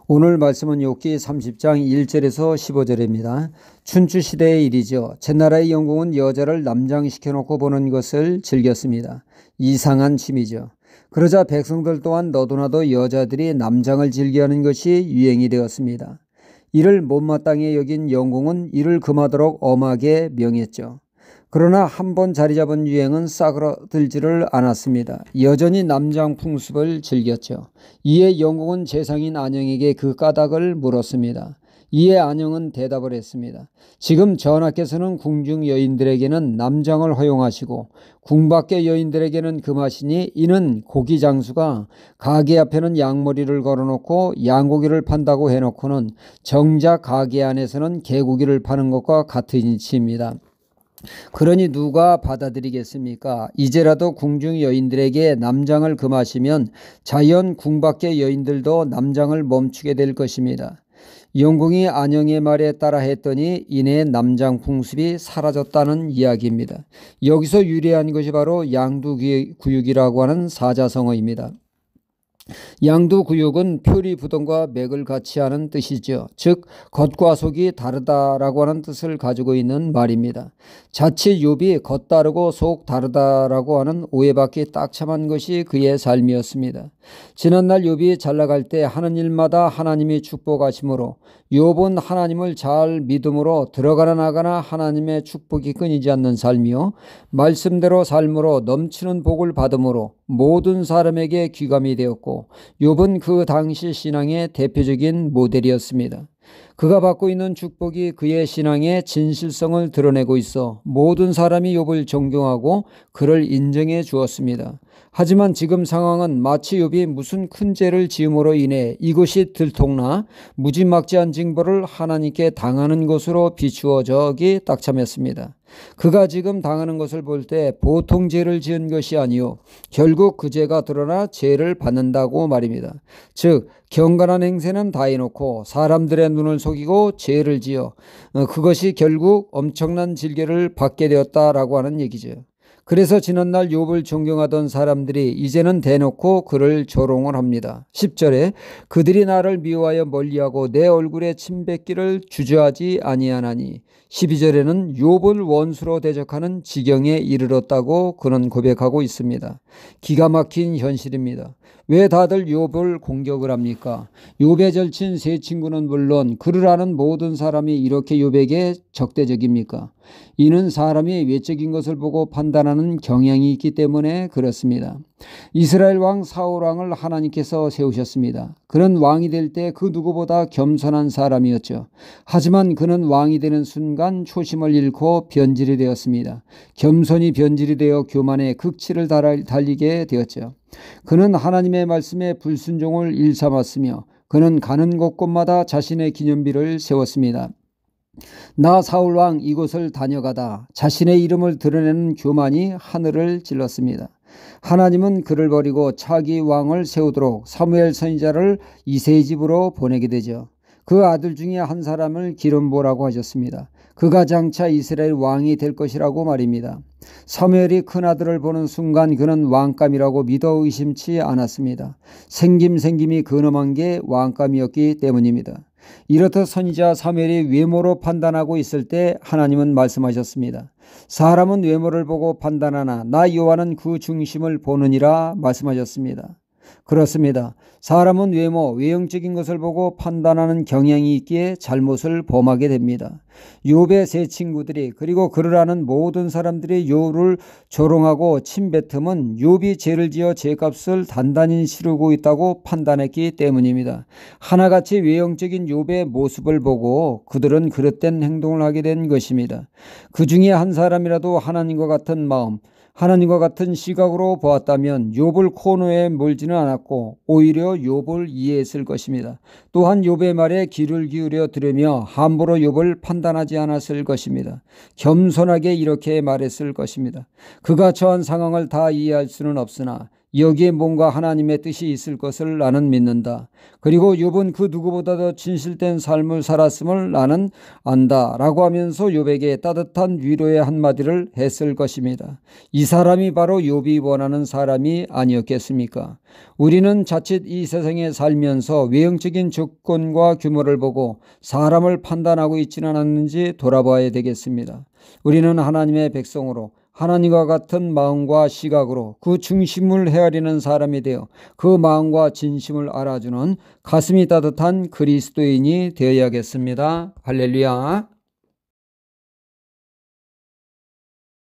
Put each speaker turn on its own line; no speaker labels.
오늘 말씀은 욥기 30장 1절에서 15절입니다. 춘추시대의 일이죠. 제나라의 영공은 여자를 남장시켜놓고 보는 것을 즐겼습니다. 이상한 취미죠. 그러자 백성들 또한 너도나도 여자들이 남장을 즐겨하는 것이 유행이 되었습니다. 이를 못마땅히 여긴 영공은 이를 금하도록 엄하게 명했죠. 그러나 한번 자리 잡은 유행은 싸그러들지를 않았습니다. 여전히 남장 풍습을 즐겼죠. 이에 영공은 제상인 안영에게 그 까닭을 물었습니다. 이에 안영은 대답을 했습니다. 지금 전하께서는 궁중 여인들에게는 남장을 허용하시고 궁 밖의 여인들에게는 금하시니 이는 고기 장수가 가게 앞에는 양머리를 걸어놓고 양고기를 판다고 해놓고는 정작 가게 안에서는 개고기를 파는 것과 같은 이치입니다. 그러니 누가 받아들이겠습니까? 이제라도 궁중 여인들에게 남장을 금하시면 자연 궁 밖의 여인들도 남장을 멈추게 될 것입니다. 영공이 안영의 말에 따라 했더니 이내 남장 풍습이 사라졌다는 이야기입니다. 여기서 유래한 것이 바로 양두구육이라고 하는 사자성어입니다. 양두구육은 표리부동과 맥을 같이 하는 뜻이죠. 즉 겉과 속이 다르다라고 하는 뜻을 가지고 있는 말입니다. 자칫 욥이 겉 다르고 속 다르다라고 하는 오해받기 딱 참한 것이 그의 삶이었습니다. 지난날 욥이 잘나갈 때 하는 일마다 하나님이 축복하심으로 욥은 하나님을 잘 믿음으로 들어가나 나가나 하나님의 축복이 끊이지 않는 삶이요 말씀대로 삶으로 넘치는 복을 받음으로 모든 사람에게 귀감이 되었고 욥은 그 당시 신앙의 대표적인 모델이었습니다. 그가 받고 있는 축복이 그의 신앙의 진실성을 드러내고 있어 모든 사람이 욥을 존경하고 그를 인정해 주었습니다. 하지만 지금 상황은 마치 욥이 무슨 큰 죄를 지음으로 인해 이것이 들통나 무지막지한 징벌을 하나님께 당하는 것으로 비추어지기 딱참했습니다. 그가 지금 당하는 것을 볼 때 보통 죄를 지은 것이 아니요 결국 그 죄가 드러나 죄를 받는다고 말입니다. 즉 경건한 행세는 다 해놓고 사람들의 눈을 속이고 죄를 지어 그것이 결국 엄청난 징계를 받게 되었다라고 하는 얘기죠. 그래서 지난날 욥을 존경하던 사람들이 이제는 대놓고 그를 조롱을 합니다. 10절에 그들이 나를 미워하여 멀리하고 내 얼굴에 침뱉기를 주저하지 아니하나니 12절에는 욥을 원수로 대적하는 지경에 이르렀다고 그는 고백하고 있습니다. 기가 막힌 현실입니다. 왜 다들 욥을 공격을 합니까? 욥의 절친 세 친구는 물론 그를 아는 모든 사람이 이렇게 욥에게 적대적입니까? 이는 사람이 외적인 것을 보고 판단하는 경향이 있기 때문에 그렇습니다. 이스라엘 왕 사울 왕을 하나님께서 세우셨습니다. 그는 왕이 될 때 그 누구보다 겸손한 사람이었죠. 하지만 그는 왕이 되는 순간 초심을 잃고 변질이 되었습니다. 겸손이 변질이 되어 교만의 극치를 달리게 되었죠. 그는 하나님의 말씀에 불순종을 일삼았으며 그는 가는 곳곳마다 자신의 기념비를 세웠습니다. 나 사울왕 이곳을 다녀가다 자신의 이름을 드러내는 교만이 하늘을 찔렀습니다. 하나님은 그를 버리고 차기 왕을 세우도록 사무엘 선지자를 이새의 집으로 보내게 되죠. 그 아들 중에 한 사람을 기름 부으라고 하셨습니다. 그가 장차 이스라엘 왕이 될 것이라고 말입니다. 사무엘이 큰아들을 보는 순간 그는 왕감이라고 믿어 의심치 않았습니다. 생김이 근엄한 게 왕감이었기 때문입니다. 이렇듯 선지자 사무엘이 외모로 판단하고 있을 때 하나님은 말씀하셨습니다. 사람은 외모를 보고 판단하나 나 여호와는 그 중심을 보느니라 말씀하셨습니다. 그렇습니다. 사람은 외형적인 것을 보고 판단하는 경향이 있기에 잘못을 범하게 됩니다. 욥의 세 친구들이 그리고 그를 아는 모든 사람들이 욥을 조롱하고 침뱉음은 욥이 죄를 지어 죄값을 단단히 치르고 있다고 판단했기 때문입니다. 하나같이 외형적인 욥의 모습을 보고 그들은 그릇된 행동을 하게 된 것입니다. 그 중에 한 사람이라도 하나님과 같은 마음, 하나님과 같은 시각으로 보았다면 욥을 코너에 몰지는 않았고 오히려 욥을 이해했을 것입니다. 또한 욥의 말에 귀를 기울여 들으며 함부로 욥을 판단하지 않았을 것입니다. 겸손하게 이렇게 말했을 것입니다. 그가 처한 상황을 다 이해할 수는 없으나 여기에 뭔가 하나님의 뜻이 있을 것을 나는 믿는다. 그리고 욥은 그 누구보다도 진실된 삶을 살았음을 나는 안다 라고 하면서 욥에게 따뜻한 위로의 한마디를 했을 것입니다. 이 사람이 바로 욥이 원하는 사람이 아니었겠습니까? 우리는 자칫 이 세상에 살면서 외형적인 조건과 규모를 보고 사람을 판단하고 있지는 않는지 돌아봐야 되겠습니다. 우리는 하나님의 백성으로 하나님과 같은 마음과 시각으로 그 중심을 헤아리는 사람이 되어 그 마음과 진심을 알아주는 가슴이 따뜻한 그리스도인이 되어야겠습니다. 할렐루야.